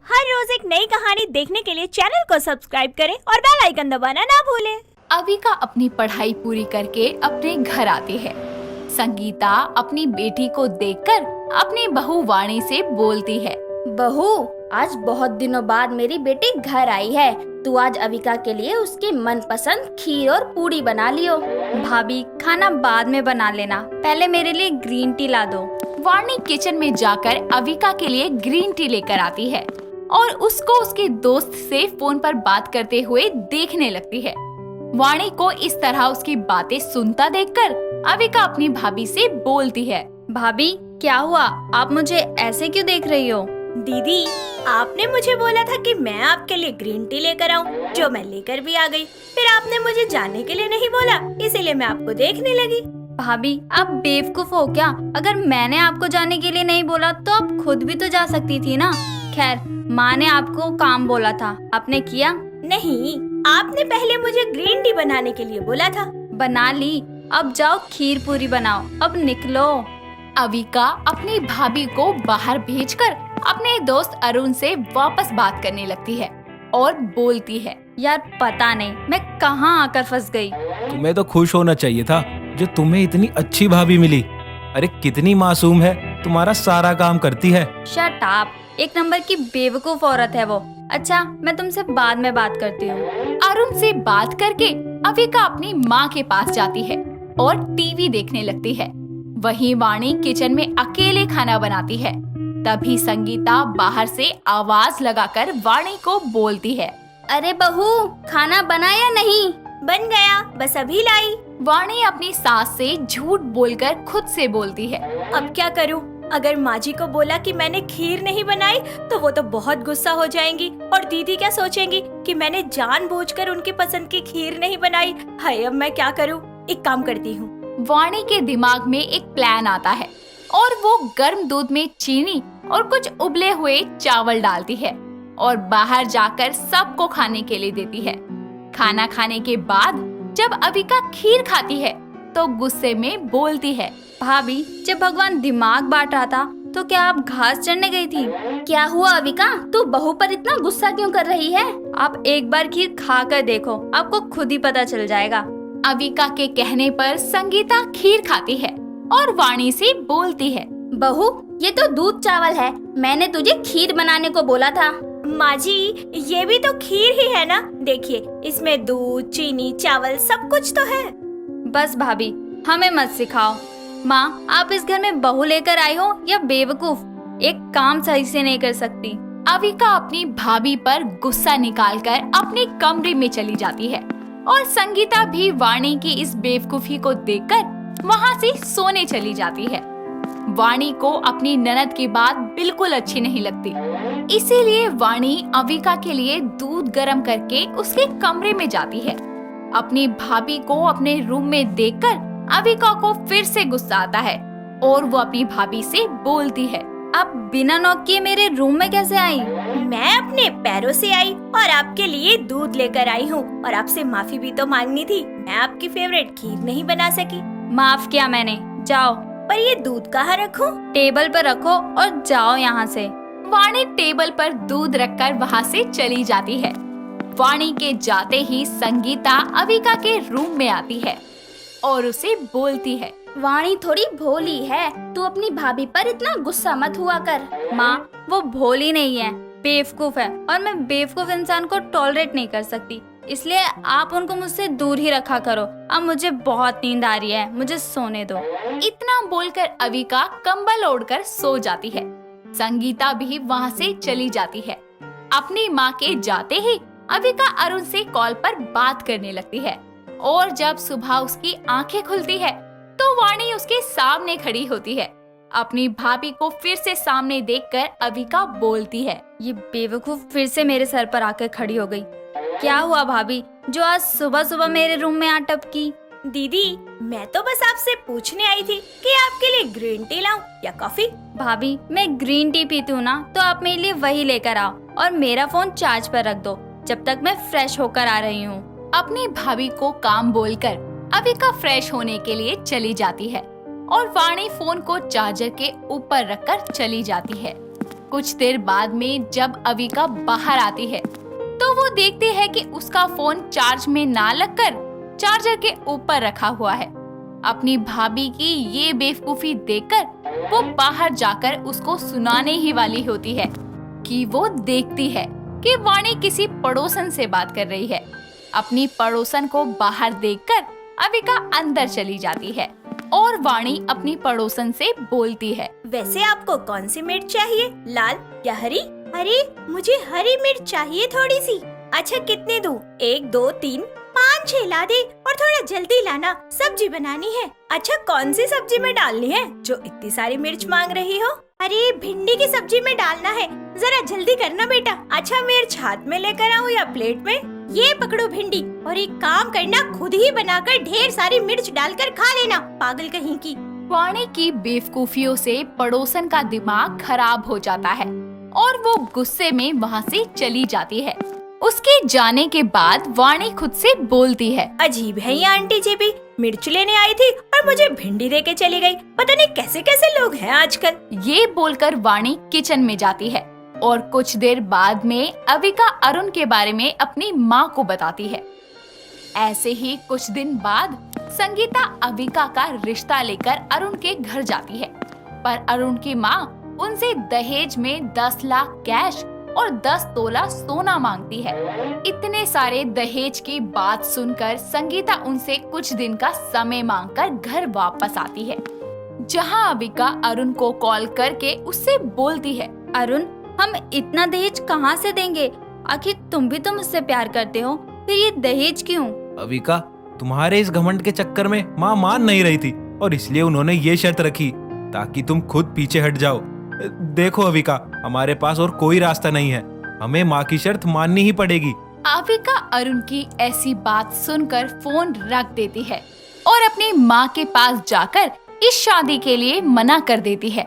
हर रोज एक नई कहानी देखने के लिए चैनल को सब्सक्राइब करें और बेल आइकन दबाना ना भूलें। अविका अपनी पढ़ाई पूरी करके अपने घर आती है। संगीता अपनी बेटी को देखकर अपनी बहू वाणी से बोलती है। बहू, आज बहुत दिनों बाद मेरी बेटी घर आई है। तू आज अविका के लिए उसकी मनपसंद खीर और पूड़ी बना लियो। भाभी, खाना बाद में बना लेना, पहले मेरे लिए ग्रीन टी ला दो। वाणी किचन में जाकर अविका के लिए ग्रीन टी लेकर आती है और उसको उसके दोस्त से फोन पर बात करते हुए देखने लगती है। वाणी को इस तरह उसकी बातें सुनता देखकर अविका अपनी भाभी से बोलती है। भाभी, क्या हुआ? आप मुझे ऐसे क्यों देख रही हो? दीदी, आपने मुझे बोला था कि मैं आपके लिए ग्रीन टी लेकर आऊं, जो मैं लेकर भी आ गई। फिर आपने मुझे जाने के लिए नहीं बोला, इसीलिए मैं आपको देखने लगी। भाभी, आप बेवकूफ हो क्या? अगर मैंने आपको जाने के लिए नहीं बोला तो आप खुद भी तो जा सकती थी ना। खैर, माँ ने आपको काम बोला था, आपने किया? नहीं, आपने पहले मुझे ग्रीन टी बनाने के लिए बोला था। बना ली, अब जाओ खीर पूरी बनाओ, अब निकलो। अविका अपनी भाभी को बाहर भेजकर अपने दोस्त अरुण से वापस बात करने लगती है और बोलती है, यार पता नहीं मैं कहाँ आकर फंस गई। तुम्हें तो खुश होना चाहिए था जो तुम्हें इतनी अच्छी भाभी मिली। अरे कितनी मासूम है, तुम्हारा सारा काम करती है। शट अप, एक नंबर की बेवकूफ औरत है वो। अच्छा, मैं तुमसे बाद में बात करती हूँ। अरुण से बात करके अविका अपनी माँ के पास जाती है और टीवी देखने लगती है। वहीं वाणी किचन में अकेले खाना बनाती है। तभी संगीता बाहर से आवाज लगाकर वाणी को बोलती है, अरे बहू, खाना बना या नहीं? बन गया, बस अभी लाई। वाणी अपनी सास से झूठ बोलकर खुद से बोलती है। अब क्या करूं? अगर माँ जी को बोला कि मैंने खीर नहीं बनाई तो वो तो बहुत गुस्सा हो जाएंगी और दीदी क्या सोचेंगी कि मैंने जानबूझकर उनकी पसंद की खीर नहीं बनाई। हाय, अब मैं क्या करूं? एक काम करती हूँ। वाणी के दिमाग में एक प्लान आता है और वो गर्म दूध में चीनी और कुछ उबले हुए चावल डालती है और बाहर जाकर सबको खाने के लिए देती है। खाना खाने के बाद जब अविका खीर खाती है तो गुस्से में बोलती है, भाभी, जब भगवान दिमाग बांट रहा था तो क्या आप घास चढ़ने गई थी? क्या हुआ अविका, तू बहू पर इतना गुस्सा क्यों कर रही है? आप एक बार खीर खा कर देखो, आपको खुद ही पता चल जाएगा। अविका के कहने पर संगीता खीर खाती है और वाणी से बोलती है, बहू, ये तो दूध चावल है, मैंने तुझे खीर बनाने को बोला था। माँ जी, ये भी तो खीर ही है ना। देखिए, इसमें दूध, चीनी, चावल सब कुछ तो है। बस भाभी, हमें मत सिखाओ। माँ, आप इस घर में बहू लेकर आई हो या बेवकूफ? एक काम सही से नहीं कर सकती। अविका अपनी भाभी पर गुस्सा निकालकर अपने कमरे में चली जाती है और संगीता भी वाणी की इस बेवकूफी को देखकर वहाँ से सोने चली जाती है। वाणी को अपनी ननद की बात बिल्कुल अच्छी नहीं लगती, इसीलिए वाणी अविका के लिए दूध गर्म करके उसके कमरे में जाती है। अपनी भाभी को अपने रूम में देखकर अविका को फिर से गुस्सा आता है और वो अपनी भाभी से बोलती है, आप बिना नॉक किए मेरे रूम में कैसे आई? मैं अपने पैरों से आई और आपके लिए दूध लेकर आई हूँ और आपसे माफी भी तो मांगनी थी। मैं आपकी फेवरेट खीर नहीं बना सकी। माफ किया मैंने, जाओ। पर ये दूध कहाँ रखूं? टेबल पर रखो और जाओ यहाँ से। वाणी टेबल पर दूध रखकर वहाँ से चली जाती है। वाणी के जाते ही संगीता अविका के रूम में आती है और उसे बोलती है, वाणी थोड़ी भोली है, तू अपनी भाभी पर इतना गुस्सा मत हुआ कर। माँ, वो भोली नहीं है, बेवकूफ है और मैं बेवकूफ इंसान को टॉलरेट नहीं कर सकती, इसलिए आप उनको मुझसे दूर ही रखा करो। अब मुझे बहुत नींद आ रही है, मुझे सोने दो। इतना बोलकर अविका कंबल ओढ़कर सो जाती है। संगीता भी वहाँ से चली जाती है। अपनी माँ के जाते ही अविका अरुण से कॉल पर बात करने लगती है और जब सुबह उसकी आंखें खुलती है तो वाणी उसके सामने खड़ी होती है। अपनी भाभी को फिर से सामने देखकर अविका बोलती है, ये बेवकूफ फिर से मेरे सर पर आकर खड़ी हो गई। क्या हुआ भाभी, जो आज सुबह सुबह मेरे रूम में आ टपकी? दीदी, मैं तो बस आपसे पूछने आई थी कि आपके लिए ग्रीन टी लाऊं या कॉफी। भाभी, मैं ग्रीन टी पीती हूँ ना, तो आप मेरे लिए वही लेकर आओ और मेरा फोन चार्ज पर रख दो जब तक मैं फ्रेश होकर आ रही हूँ। अपनी भाभी को काम बोलकर अविका फ्रेश होने के लिए चली जाती है और वाणी फोन को चार्जर के ऊपर रखकर चली जाती है। कुछ देर बाद में जब अविका बाहर आती है तो वो देखती है कि उसका फोन चार्ज में ना लगकर चार्जर के ऊपर रखा हुआ है। अपनी भाभी की ये बेवकूफी देखकर वो बाहर जाकर उसको सुनाने ही वाली होती है कि वो देखती है कि वाणी किसी पड़ोसन से बात कर रही है। अपनी पड़ोसन को बाहर देखकर अविका अंदर चली जाती है और वाणी अपनी पड़ोसन से बोलती है, वैसे आपको कौन सी मिर्च चाहिए, लाल या हरी? अरे मुझे हरी मिर्च चाहिए थोड़ी सी। अच्छा कितने दूं? 1 2 3 5 6 ला दे और थोड़ा जल्दी लाना, सब्जी बनानी है। अच्छा कौन सी सब्जी में डालनी है जो इतनी सारी मिर्च मांग रही हो? अरे भिंडी की सब्जी में डालना है, जरा जल्दी करना बेटा। अच्छा मिर्च हाथ में लेकर आऊँ या प्लेट में? ये पकड़ो भिंडी और एक काम करना, खुद ही बनाकर ढेर सारी मिर्च डालकर खा लेना, पागल कहीं की। वाणी की बेवकूफियों से पड़ोसन का दिमाग खराब हो जाता है और वो गुस्से में वहाँ से चली जाती है। उसके जाने के बाद वाणी खुद से बोलती है, अजीब है ये आंटी जी भी, मिर्च लेने आई थी और मुझे भिंडी दे के चली गई। पता नहीं कैसे कैसे लोग हैं आजकल। ये बोलकर वाणी किचन में जाती है और कुछ देर बाद में अविका अरुण के बारे में अपनी माँ को बताती है। ऐसे ही कुछ दिन बाद संगीता अविका का रिश्ता लेकर अरुण के घर जाती है, पर अरुण की माँ उनसे दहेज में 10 लाख कैश और 10 तोला सोना मांगती है। इतने सारे दहेज की बात सुनकर संगीता उनसे कुछ दिन का समय मांगकर घर वापस आती है, जहां अविका अरुण को कॉल करके उससे बोलती है, अरुण हम इतना दहेज कहाँ से देंगे? आखिर तुम भी तो मुझसे प्यार करते हो, फिर ये दहेज क्यों? अविका, तुम्हारे इस घमंड के चक्कर में माँ मान नहीं रही थी और इसलिए उन्होंने ये शर्त रखी ताकि तुम खुद पीछे हट जाओ। देखो अविका, हमारे पास और कोई रास्ता नहीं है, हमें माँ की शर्त माननी ही पड़ेगी। अविका अरुण की ऐसी बात सुनकर फोन रख देती है और अपनी माँ के पास जाकर इस शादी के लिए मना कर देती है।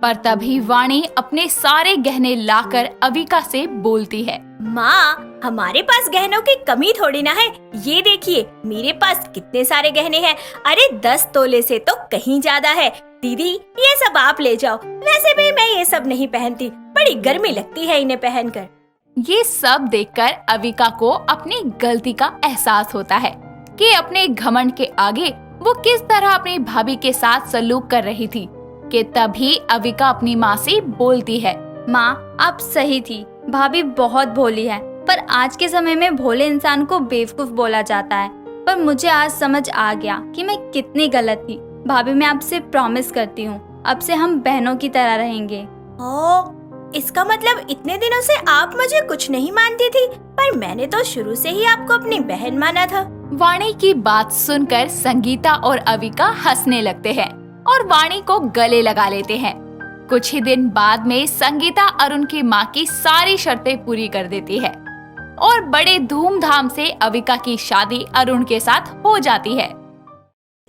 पर तभी वाणी अपने सारे गहने लाकर अविका से बोलती है, माँ हमारे पास गहनों की कमी थोड़ी ना है, ये देखिए मेरे पास कितने सारे गहने हैं। अरे 10 तोले से तो कहीं ज्यादा है। दीदी ये सब आप ले जाओ, वैसे भी मैं ये सब नहीं पहनती, बड़ी गर्मी लगती है इन्हें पहनकर। ये सब देखकर अविका को अपनी गलती का एहसास होता है कि अपने घमंड के आगे वो किस तरह अपनी भाभी के साथ सलूक कर रही थी। कि तभी अविका अपनी माँ से बोलती है, माँ आप सही थी, भाभी बहुत भोली है, पर आज के समय में भोले इंसान को बेवकूफ बोला जाता है। पर मुझे आज समझ आ गया कि मैं कितनी गलत थी। भाभी मैं आपसे प्रॉमिस करती हूँ, अब से हम बहनों की तरह रहेंगे। ओ, इसका मतलब इतने दिनों से आप मुझे कुछ नहीं मानती थी, पर मैंने तो शुरू से ही आपको अपनी बहन माना था। वाणी की बात सुनकर संगीता और अविका हंसने लगते हैं और वाणी को गले लगा लेते हैं। कुछ ही दिन बाद में संगीता अरुण की माँ की सारी शर्तें पूरी कर देती है और बड़े धूमधाम से अविका की शादी अरुण के साथ हो जाती है।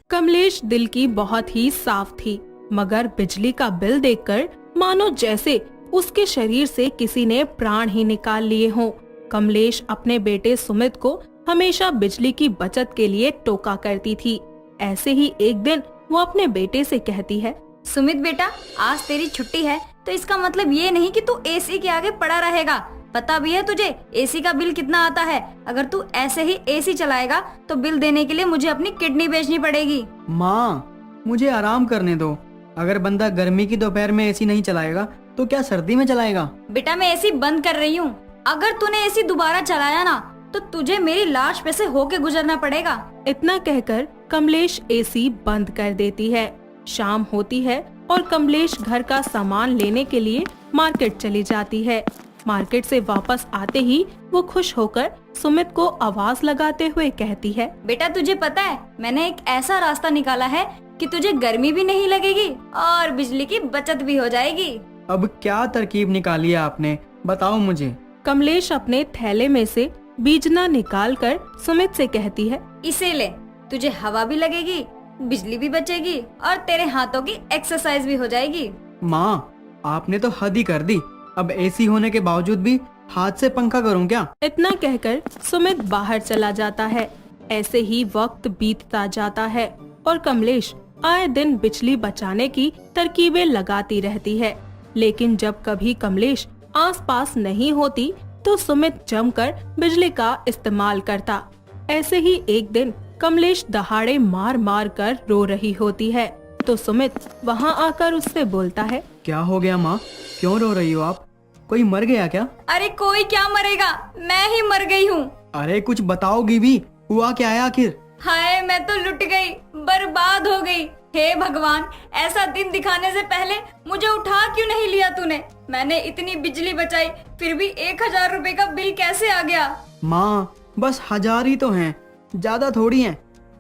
कमलेश दिल की बहुत ही साफ थी, मगर बिजली का बिल देखकर मानो जैसे उसके शरीर से किसी ने प्राण ही निकाल लिए हों। कमलेश अपने बेटे सुमित को हमेशा बिजली की बचत के लिए टोका करती थी। ऐसे ही एक दिन वो अपने बेटे से कहती है, सुमित बेटा आज तेरी छुट्टी है, तो इसका मतलब ये नहीं कि तू एसी के आगे पड़ा रहेगा। पता भी है तुझे एसी का बिल कितना आता है? अगर तू ऐसे ही एसी चलाएगा तो बिल देने के लिए मुझे अपनी किडनी बेचनी पड़ेगी। माँ मुझे आराम करने दो, अगर बंदा गर्मी की दोपहर में एसी नहीं चलाएगा तो क्या सर्दी में चलाएगा? बेटा मैं एसी बंद कर रही हूँ, अगर तूने एसी दोबारा चलाया ना तो तुझे मेरी लाश पे से होके गुजरना पड़ेगा। इतना कहकर कमलेश एसी बंद कर देती है। शाम होती है और कमलेश घर का सामान लेने के लिए मार्केट चली जाती है। मार्केट से वापस आते ही वो खुश होकर सुमित को आवाज लगाते हुए कहती है, बेटा तुझे पता है मैंने एक ऐसा रास्ता निकाला है कि तुझे गर्मी भी नहीं लगेगी और बिजली की बचत भी हो जाएगी। अब क्या तरकीब निकाली है आपने, बताओ मुझे। कमलेश अपने थैले में से बीजना निकालकर सुमित से कहती है, इसे ले, तुझे हवा भी लगेगी, बिजली भी बचेगी और तेरे हाथों की एक्सरसाइज भी हो जाएगी। माँ आपने तो हद ही कर दी, अब एसी होने के बावजूद भी हाथ से पंखा करूँ क्या? इतना कहकर सुमित बाहर चला जाता है। ऐसे ही वक्त बीतता जाता है और कमलेश आए दिन बिजली बचाने की तरकीबें लगाती रहती है। लेकिन जब कभी कमलेश आसपास नहीं होती तो सुमित जमकर बिजली का इस्तेमाल करता। ऐसे ही एक दिन कमलेश दहाड़े मार मार कर रो रही होती है तो सुमित वहाँ आकर उससे बोलता है। क्या हो गया माँ, क्यों रो रही हो आप? कोई मर गया क्या? अरे कोई क्या मरेगा, मैं ही मर गई हूँ। अरे कुछ बताओगी भी, हुआ क्या है आखिर? हाय मैं तो लुट गई, बर्बाद हो गई। हे भगवान, ऐसा दिन दिखाने से पहले मुझे उठा क्यों नहीं लिया तूने? मैंने इतनी बिजली बचाई, फिर भी 1000 रुपए का बिल कैसे आ गया? माँ बस 1000 ही तो हैं, ज्यादा थोड़ी हैं।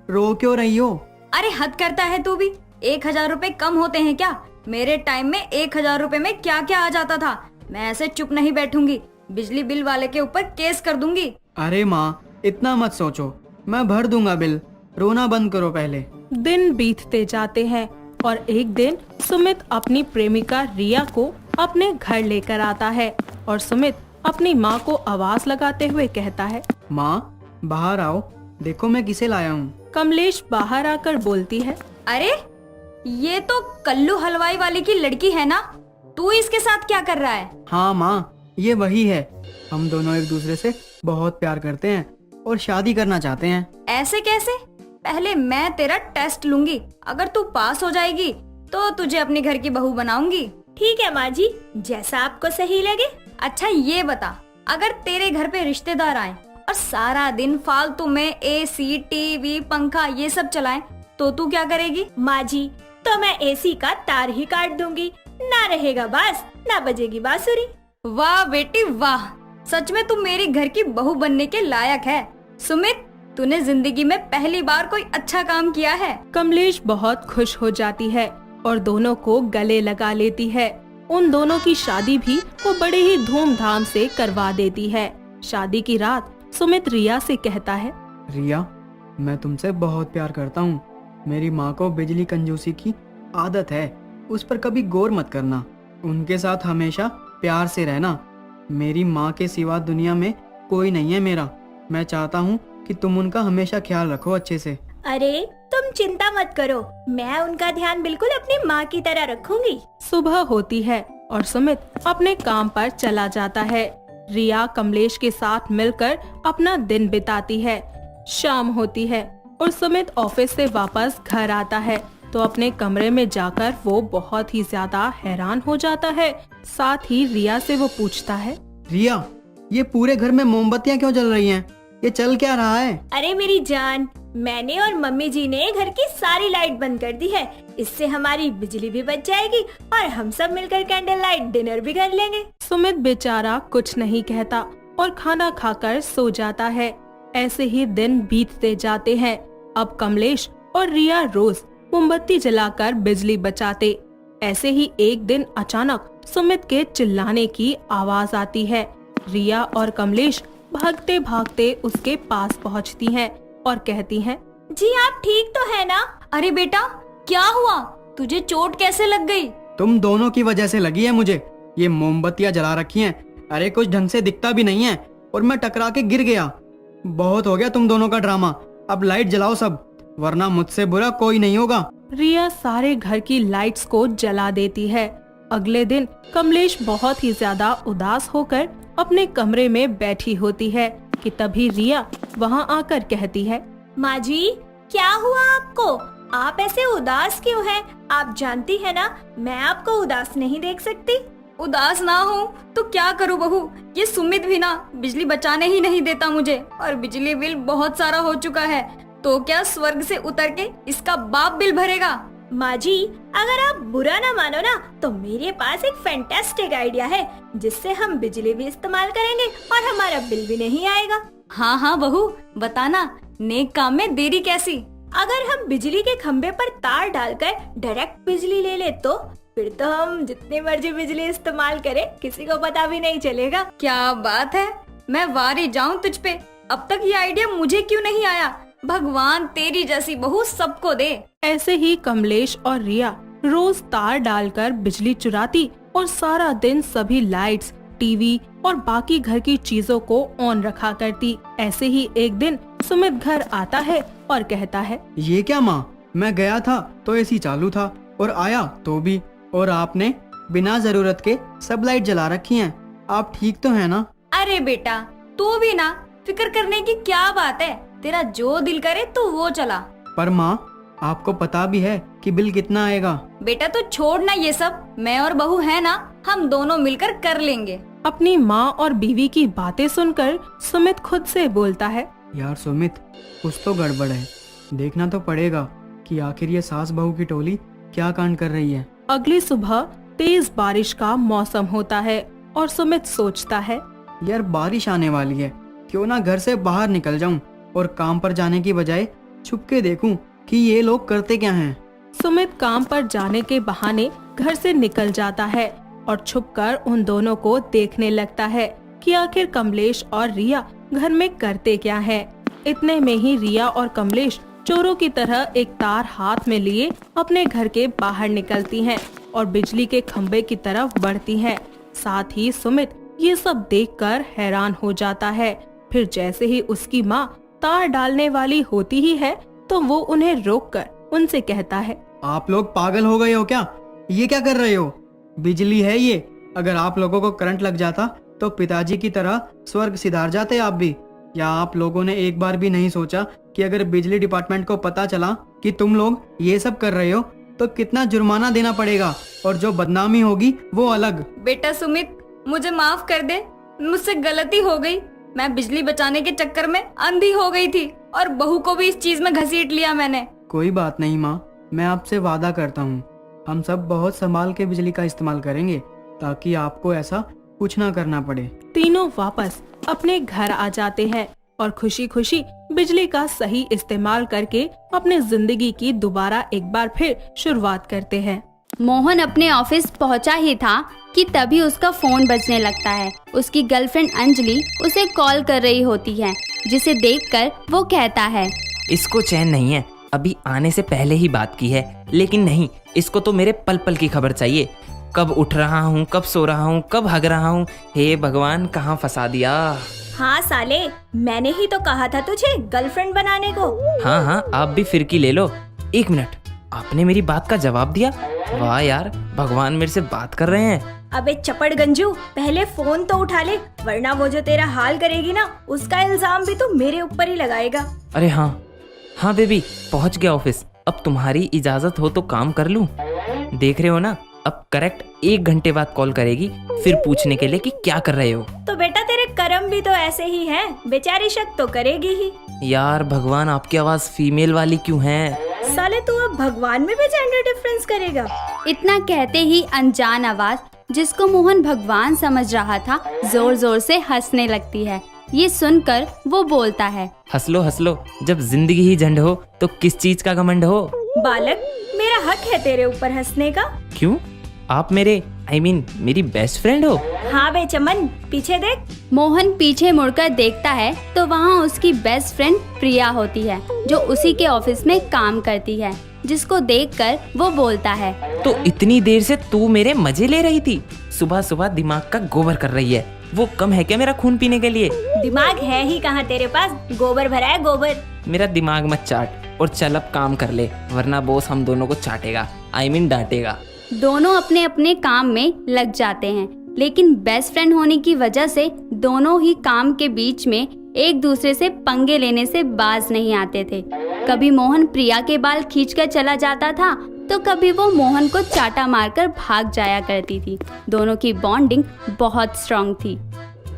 रो क्यों रही हो? अरे हद करता है तू भी। 1000 रुपए कम होते हैं क्या? मेरे टाइम में 1000 रुपए में क्या क्या आ जाता था। मैं ऐसे चुप नहीं बैठूंगी, बिजली बिल वाले के ऊपर केस कर दूंगी। अरे माँ इतना मत सोचो, मैं भर दूंगा बिल, रोना बंद करो पहले। दिन बीतते जाते हैं और एक दिन सुमित अपनी प्रेमिका रिया को अपने घर लेकर आता है और सुमित अपनी माँ को आवाज लगाते हुए कहता है। माँ बाहर आओ, देखो मैं किसे लाया हूँ। कमलेश बाहर आकर बोलती है। अरे ये तो कल्लू हलवाई वाली की लड़की है ना? तू इसके साथ क्या कर रहा है? हाँ माँ ये वही है, हम दोनों एक दूसरे से बहुत प्यार करते हैं और शादी करना चाहते हैं। ऐसे कैसे? पहले मैं तेरा टेस्ट लूंगी, अगर तू पास हो जाएगी तो तुझे अपने घर की बहू बनाऊंगी। ठीक है माँ जी, जैसा आपको सही लगे। अच्छा ये बता, अगर तेरे घर पे रिश्तेदार आए और सारा दिन फालतू में एसी, टीवी, पंखा ये सब चलाएं, तो तू क्या करेगी? माँ जी तो मैं एसी का तार ही काट दूंगी, ना रहेगा बांस ना बजेगी बांसुरी। वाह बेटी वाह, सच में तू मेरी घर की बहू बनने के लायक है। सुमित, तूने जिंदगी में पहली बार कोई अच्छा काम किया है। कमलेश बहुत खुश हो जाती है और दोनों को गले लगा लेती है। उन दोनों की शादी भी वो बड़े ही धूमधाम से करवा देती है। शादी की रात सुमित रिया से कहता है। रिया मैं तुमसे बहुत प्यार करता हूँ, मेरी माँ को बिजली कंजूसी की आदत है, उस पर कभी गौर मत करना, उनके साथ हमेशा प्यार से रहना। मेरी माँ के सिवा दुनिया में कोई नहीं है मेरा, मैं चाहता हूँ कि तुम उनका हमेशा ख्याल रखो अच्छे से। अरे तुम चिंता मत करो, मैं उनका ध्यान बिल्कुल अपनी माँ की तरह रखूंगी। सुबह होती है और सुमित अपने काम पर चला जाता है। रिया कमलेश के साथ मिलकर अपना दिन बिताती है। शाम होती है और सुमित ऑफिस से वापस घर आता है तो अपने कमरे में जाकर वो बहुत ही ज्यादा हैरान हो जाता है। साथ ही रिया से वो पूछता है। रिया ये पूरे घर में मोमबत्तियाँ क्यों जल रही हैं? ये चल क्या रहा है? अरे मेरी जान, मैंने और मम्मी जी ने घर की सारी लाइट बंद कर दी है, इससे हमारी बिजली भी बच जाएगी और हम सब मिलकर कैंडल लाइट डिनर भी कर लेंगे। सुमित बेचारा कुछ नहीं कहता और खाना खाकर सो जाता है। ऐसे ही दिन बीतते जाते हैं। अब कमलेश और रिया रोज मोमबत्ती जलाकर बिजली बचाते। ऐसे ही एक दिन अचानक सुमित के चिल्लाने की आवाज आती है। रिया और कमलेश भागते भागते उसके पास पहुंचती हैं और कहती हैं। जी आप ठीक तो है ना? अरे बेटा क्या हुआ, तुझे चोट कैसे लग गई? तुम दोनों की वजह से लगी है मुझे, ये मोमबत्तियाँ जला रखी हैं। अरे कुछ ढंग से दिखता भी नहीं है और मैं टकरा के गिर गया। बहुत हो गया तुम दोनों का ड्रामा, अब लाइट जलाओ सब, वरना मुझसे बुरा कोई नहीं होगा। रिया सारे घर की लाइट्स को जला देती है। अगले दिन कमलेश बहुत ही ज्यादा उदास होकर अपने कमरे में बैठी होती है कि तभी रिया वहाँ आकर कहती है। माँ जी क्या हुआ आपको? आप ऐसे उदास क्यों हैं? आप जानती है ना मैं आपको उदास नहीं देख सकती। उदास ना हूँ तो क्या करूँ बहू, ये सुमित भी ना बिजली बचाने ही नहीं देता मुझे, और बिजली बिल बहुत सारा हो चुका है, तो क्या स्वर्ग से उतर के इसका बाप बिल भरेगा? माँ जी अगर आप बुरा ना मानो ना तो मेरे पास एक फैंटास्टिक आइडिया है जिससे हम बिजली भी इस्तेमाल करेंगे और हमारा बिल भी नहीं आएगा। हाँ हाँ बहू बताना, नेक काम में देरी कैसी? अगर हम बिजली के खंभे पर तार डालकर डायरेक्ट बिजली ले ले तो फिर तो हम जितनी मर्जी बिजली इस्तेमाल करें किसी को पता भी नहीं चलेगा। क्या बात है, मैं वारी जाऊं तुझ पे, अब तक ये आइडिया मुझे क्यों नहीं आया? भगवान तेरी जैसी बहू सबको दे। ऐसे ही कमलेश और रिया रोज तार डालकर बिजली चुराती और सारा दिन सभी लाइट्स, टीवी और बाकी घर की चीजों को ऑन रखा करती। ऐसे ही एक दिन सुमित घर आता है और कहता है। ये क्या माँ, मैं गया था तो एसी चालू था और आया तो भी, और आपने बिना जरूरत के सब लाइट जला रखी हैं। आप ठीक तो हैं ना? अरे बेटा, तू भी ना, फिक्र करने की क्या बात है, तेरा जो दिल करे तू वो चला। पर माँ, आपको पता भी है कि बिल कितना आएगा। बेटा तो छोड़ ना ये सब, मैं और बहू है ना, हम दोनों मिलकर कर लेंगे। अपनी माँ और बीवी की बातें सुनकर सुमित खुद से बोलता है, यार सुमित, कुछ तो गड़बड़ है। देखना तो पड़ेगा कि आखिर ये सास बहू की टोली क्या कांड कर रही है। अगली सुबह तेज बारिश का मौसम होता है और सुमित सोचता है, यार बारिश आने वाली है, क्यों ना घर से बाहर निकल जाऊं और काम पर जाने की बजाय छुप के देखूं कि ये लोग करते क्या हैं। सुमित काम पर जाने के बहाने घर से निकल जाता है और छुपकर उन दोनों को देखने लगता है कि आखिर कमलेश और रिया घर में करते क्या हैं। इतने में ही रिया और कमलेश चोरों की तरह एक तार हाथ में लिए अपने घर के बाहर निकलती हैं और बिजली के खंभे की तरफ बढ़ती हैं। साथ ही सुमित ये सब देखकर हैरान हो जाता है। फिर जैसे ही उसकी माँ तार डालने वाली होती ही है तो वो उन्हें रोककर उनसे कहता है, आप लोग पागल हो गए हो क्या? ये क्या कर रहे हो? बिजली है ये, अगर आप लोगों को करंट लग जाता तो पिताजी की तरह स्वर्ग सिधार जाते आप भी। या आप लोगों ने एक बार भी नहीं सोचा कि अगर बिजली डिपार्टमेंट को पता चला कि तुम लोग ये सब कर रहे हो तो कितना जुर्माना देना पड़ेगा और जो बदनामी होगी वो अलग। बेटा सुमित, मुझे माफ कर दे, मुझसे गलती हो गई। मैं बिजली बचाने के चक्कर में अंधी हो गई थी और बहू को भी इस चीज में घसीट लिया मैंने। कोई बात नहीं माँ, मैं आपसे वादा करता हूँ, हम सब बहुत संभाल के बिजली का इस्तेमाल करेंगे ताकि आपको ऐसा कुछ ना करना पड़े। तीनों वापस अपने घर आ जाते हैं और खुशी खुशी बिजली का सही इस्तेमाल करके अपने जिंदगी की दोबारा एक बार फिर शुरुआत करते हैं। मोहन अपने ऑफिस पहुंचा ही था कि तभी उसका फोन बजने लगता है। उसकी गर्लफ्रेंड अंजलि उसे कॉल कर रही होती है, जिसे देखकर वो कहता है, इसको चैन नहीं है, अभी आने से पहले ही बात की है, लेकिन नहीं, इसको तो मेरे पल पल की खबर चाहिए। कब उठ रहा हूँ, कब सो रहा हूँ, कब हग रहा हूँ, हे भगवान कहाँ फंसा दिया। हाँ साले, मैंने ही तो कहा था तुझे गर्लफ्रेंड बनाने को। हाँ हाँ, आप भी फिरकी ले लो। एक मिनट, आपने मेरी बात का जवाब दिया? वाह यार, भगवान मेरे से बात कर रहे हैं। अबे चपड़ गंजू, पहले फोन तो उठा ले, वरना वो जो तेरा हाल करेगी ना, उसका इल्जाम भी तो मेरे ऊपर ही लगाएगा। अरे हाँ हाँ बेबी, पहुंच गया ऑफिस। अब तुम्हारी इजाजत हो तो काम कर लूं। देख रहे हो ना, अब करेक्ट 1 घंटे बाद कॉल करेगी, फिर पूछने के लिए कि क्या कर रहे हो। तो बेटा तेरे कर्म भी तो ऐसे ही हैं, बेचारी शक तो करेगी ही। यार भगवान, आपकी आवाज फीमेल वाली क्यों है? साले तू अब भगवान में भी जेंडर डिफरेंस करेगा? इतना कहते ही अनजान आवाज, जिसको मोहन भगवान समझ रहा था, जोर जोर से हंसने लगती है। ये सुनकर वो बोलता है, हंस लो, जब जिंदगी ही झंड हो तो किस चीज का घमंड हो। बालक, मेरा हक है तेरे ऊपर हंसने का। क्यों? आप मेरे मेरी बेस्ट फ्रेंड हो। हाँ बे चमन, पीछे देख। मोहन पीछे मुड़कर देखता है तो वहाँ उसकी बेस्ट फ्रेंड प्रिया होती है, जो उसी के ऑफिस में काम करती है। जिसको देखकर वो बोलता है, तो इतनी देर से तू मेरे मजे ले रही थी? सुबह सुबह दिमाग का गोबर कर रही है। वो कम है क्या मेरा खून पीने के लिए? दिमाग है ही कहाँ तेरे पास, गोबर भरा है गोबर। मेरा दिमाग मत चाट और चल अब काम कर ले, वरना बॉस हम दोनों को चाटेगा, डांटेगा। दोनों अपने अपने काम में लग जाते हैं, लेकिन बेस्ट फ्रेंड होने की वजह से दोनों ही काम के बीच में एक दूसरे से पंगे लेने से बाज नहीं आते थे। कभी मोहन प्रिया के बाल खींचकर चला जाता था तो कभी वो मोहन को चाटा मारकर भाग जाया करती थी। दोनों की बॉन्डिंग बहुत स्ट्रांग थी।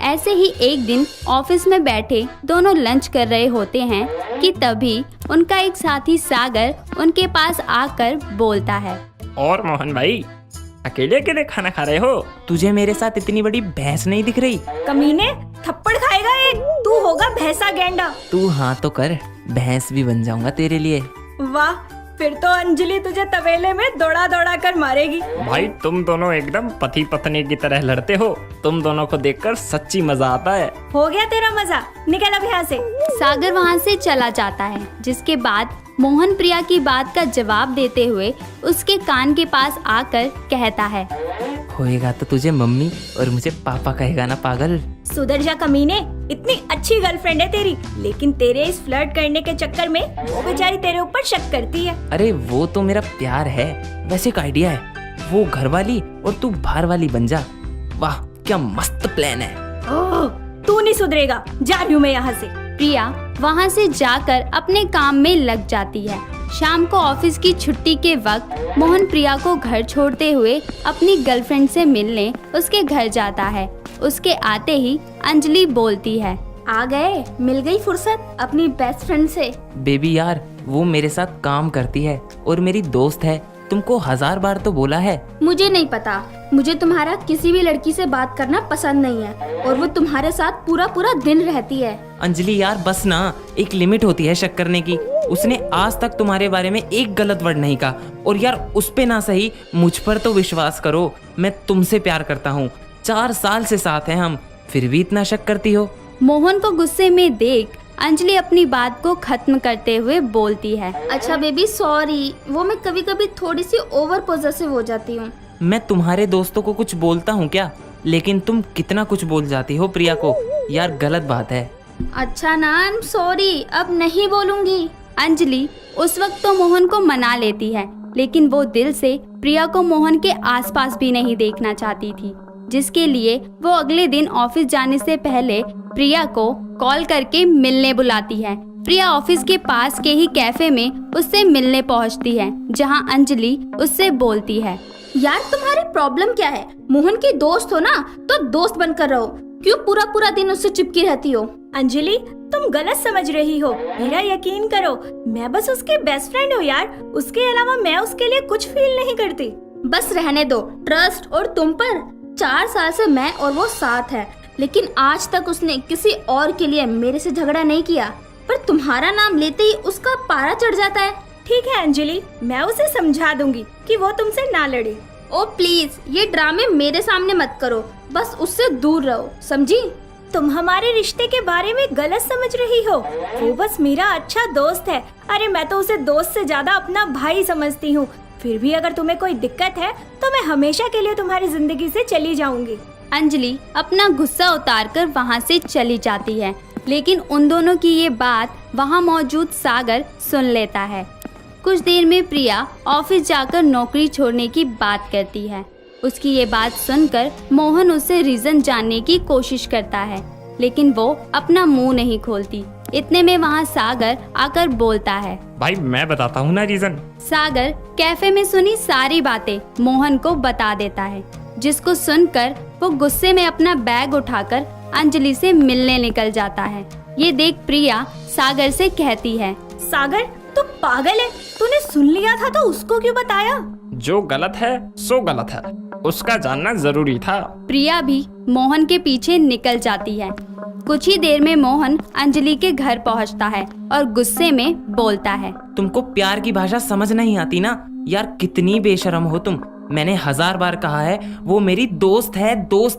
ऐसे ही एक दिन ऑफिस में बैठे दोनों लंच कर रहे होते हैं कि तभी उनका एक साथी सागर उनके पास आकर बोलता है, और मोहन भाई, अकेले अकेले खाना खा रहे हो? तुझे मेरे साथ इतनी बड़ी भैंस नहीं दिख रही? कमीने, थप्पड़ खाएगा एक, तू होगा भैंसा गेंडा। तू हाँ तो कर, भैंस भी बन जाऊंगा तेरे लिए। वाह, फिर तो अंजलि तुझे तबेले में दौड़ा दौड़ा कर मारेगी। भाई तुम दोनों एकदम पति पत्नी की तरह लड़ते हो। तुम दोनों को देखकर सच्ची मजा आता है। हो गया तेरा मजा, निकल अब यहाँ से। सागर वहाँ से चला जाता है, जिसके बाद मोहन प्रिया की बात का जवाब देते हुए उसके कान के पास आकर कहता है, होएगा तो तुझे मम्मी और मुझे पापा कहेगा ना पागल। सुधर जा कमीने, इतनी अच्छी गर्लफ्रेंड है तेरी, लेकिन तेरे इस फ्लर्ट करने के चक्कर में वो बेचारी तेरे ऊपर शक करती है। अरे वो तो मेरा प्यार है। वैसे एक आइडिया है, वो घर वाली और तू बाहर वाली बन जा। वाह क्या मस्त प्लान है। ओह, तू नहीं सुधरेगा, जा रही हूँ मैं यहाँ से। प्रिया वहाँ से जाकर अपने काम में लग जाती है। शाम को ऑफिस की छुट्टी के वक्त मोहन प्रिया को घर छोड़ते हुए अपनी गर्लफ्रेंड से मिलने उसके घर जाता है। उसके आते ही अंजलि बोलती है, आ गए, मिल गई फुर्सत अपनी बेस्ट फ्रेंड से। बेबी यार वो मेरे साथ काम करती है और मेरी दोस्त है, तुमको 1000 बार तो बोला है। मुझे नहीं पता, मुझे तुम्हारा किसी भी लड़की से बात करना पसंद नहीं है और वो तुम्हारे साथ पूरा पूरा दिन रहती है। अंजलि यार बस ना, एक लिमिट होती है शक करने की। उसने आज तक तुम्हारे बारे में एक गलत वर्ड नहीं कहा और यार उस पे ना सही मुझ पर तो विश्वास करो, मैं तुमसे प्यार करता हूँ। 4 साल से साथ हैं हम, फिर भी इतना शक करती हो। मोहन को गुस्से में देख अंजलि अपनी बात को खत्म करते हुए बोलती है, अच्छा बेबी सॉरी, वो मैं कभी कभी थोड़ी सी ओवर पॉजेसिव हो जाती हूँ। मैं तुम्हारे दोस्तों को कुछ बोलता हूँ क्या, लेकिन तुम कितना कुछ बोल जाती हो प्रिया को, यार गलत बात है। अच्छा ना, आई एम सॉरी, अब नहीं बोलूंगी। अंजलि उस वक्त तो मोहन को मना लेती है, लेकिन वो दिल से प्रिया को मोहन के आसपास भी नहीं देखना चाहती थी, जिसके लिए वो अगले दिन ऑफिस जाने से पहले प्रिया को कॉल करके मिलने बुलाती है। प्रिया ऑफिस के पास के ही कैफे में उससे मिलने पहुंचती है, जहां अंजलि उससे बोलती है, यार तुम्हारी प्रॉब्लम क्या है? मोहन की दोस्त हो ना, तो दोस्त बनकर रहो, क्यों पूरा पूरा दिन उससे चिपकी रहती हो? अंजलि, तुम गलत समझ रही हो, मेरा यकीन करो, मैं बस उसकी बेस्ट फ्रेंड हूँ यार, उसके अलावा मैं उसके लिए कुछ फील नहीं करती। बस रहने दो, ट्रस्ट और तुम पर 4 साल से मैं और वो साथ है, लेकिन आज तक उसने किसी और के लिए मेरे से झगड़ा नहीं किया, पर तुम्हारा नाम लेते ही उसका पारा चढ़ जाता है। ठीक है अंजलि, मैं उसे समझा दूंगी कि वो तुमसे ना लड़े। ओ प्लीज, ये ड्रामे मेरे सामने मत करो, बस उससे दूर रहो, समझी? तुम हमारे रिश्ते के बारे में गलत समझ रही हो, वो बस मेरा अच्छा दोस्त है। अरे मैं तो उसे दोस्त से ज्यादा अपना भाई समझती हूँ। फिर भी अगर तुम्हें कोई दिक्कत है तो मैं हमेशा के लिए तुम्हारी जिंदगी से चली जाऊंगी। अंजलि अपना गुस्सा उतारकर वहाँ से चली जाती है, लेकिन उन दोनों की ये बात वहाँ मौजूद सागर सुन लेता है। कुछ देर में प्रिया ऑफिस जाकर नौकरी छोड़ने की बात करती है। उसकी ये बात सुनकर मोहन उससे रीजन जानने की कोशिश करता है, लेकिन वो अपना मुंह नहीं खोलती। इतने में वहाँ सागर आकर बोलता है, भाई मैं बताता हूँ ना रीजन। सागर कैफे में सुनी सारी बातें मोहन को बता देता है, जिसको सुनकर वो गुस्से में अपना बैग उठाकर अंजलि से मिलने निकल जाता है। ये देख प्रिया सागर से कहती है, सागर तू पागल है, तूने सुन लिया था तो उसको क्यों बताया? जो गलत है सो गलत है, उसका जानना जरूरी था। प्रिया भी मोहन के पीछे निकल जाती है। कुछ ही देर में मोहन अंजलि के घर पहुंचता है और गुस्से में बोलता है, तुमको प्यार की भाषा समझ नहीं आती ना यार, कितनी बेशरम हो तुम। मैंने 1000 बार कहा है वो मेरी दोस्त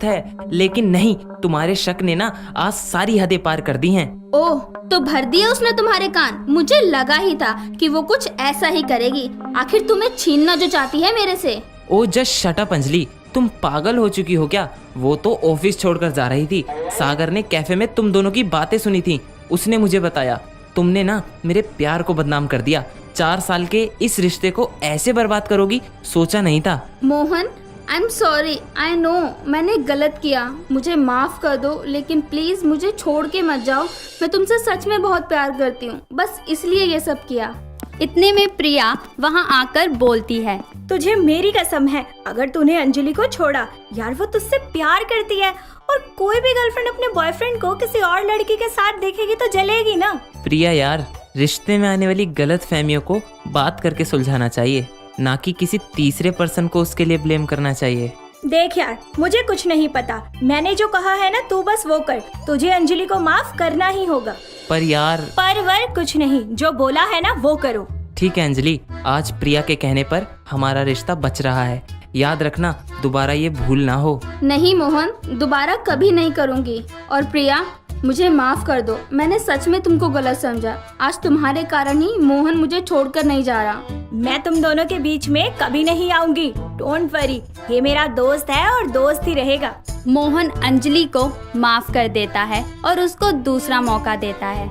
है, लेकिन नहीं, तुम्हारे शक ने ना आज सारी हदें पार कर दी हैं। ओह, तो भर दिए उसने तुम्हारे कान। मुझे लगा ही था कि वो कुछ ऐसा ही करेगी। आखिर तुम्हें छीनना जो चाहती है मेरे से। ओ जस्ट शट अप अंजलि, तुम पागल हो चुकी हो क्या? वो तो ऑफिस छोड़कर जा रही थी, सागर ने कैफे में तुम दोनों की बातें सुनी थी, उसने मुझे बताया। तुमने ना मेरे प्यार को बदनाम कर दिया। 4 साल के इस रिश्ते को ऐसे बर्बाद करोगी, सोचा नहीं था। Mohan, I am sorry, I know मैंने गलत किया, मुझे माफ कर दो, लेकिन प्लीज मुझे छोड़ के मत जाओ। मैं तुमसे सच में बहुत प्यार करती हूँ, बस इसलिए ये सब किया। इतने में प्रिया वहाँ आकर बोलती है, तुझे मेरी कसम है, अगर तूने अंजलि को छोड़ा, यार वो तुझसे प्यार करती है, और कोई भी गर्लफ्रेंड अपने बॉयफ्रेंड को किसी और लड़की के साथ देखेगी तो जलेगी ना। प्रिया यार, रिश्ते में आने वाली गलत फहमियों को बात करके सुलझाना चाहिए, ना कि किसी तीसरे पर्सन को उसके लिए ब्लेम करना चाहिए। देख यार, मुझे कुछ नहीं पता, मैंने जो कहा है ना तू बस वो कर, तुझे अंजलि को माफ करना ही होगा। पर यार, पर वर कुछ नहीं, जो बोला है ना वो करो। ठीक है अंजलि, आज प्रिया के कहने पर हमारा रिश्ता बच रहा है, याद रखना दोबारा ये भूल ना हो। नहीं मोहन, दोबारा कभी नहीं करूँगी। और प्रिया, मुझे माफ कर दो, मैंने सच में तुमको गलत समझा। आज तुम्हारे कारण ही मोहन मुझे छोड़कर नहीं जा रहा। मैं तुम दोनों के बीच में कभी नहीं आऊंगी, डोंट वरी, ये मेरा दोस्त है और दोस्त ही रहेगा। मोहन अंजलि को माफ कर देता है और उसको दूसरा मौका देता है।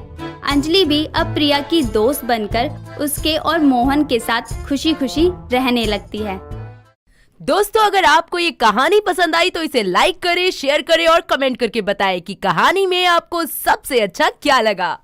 अंजलि भी अब प्रिया की दोस्त बनकर उसके और मोहन के साथ खुशी खुशी रहने लगती है। दोस्तों अगर आपको ये कहानी पसंद आई तो इसे लाइक करें, शेयर करें और कमेंट करके बताएं कि कहानी में आपको सबसे अच्छा क्या लगा।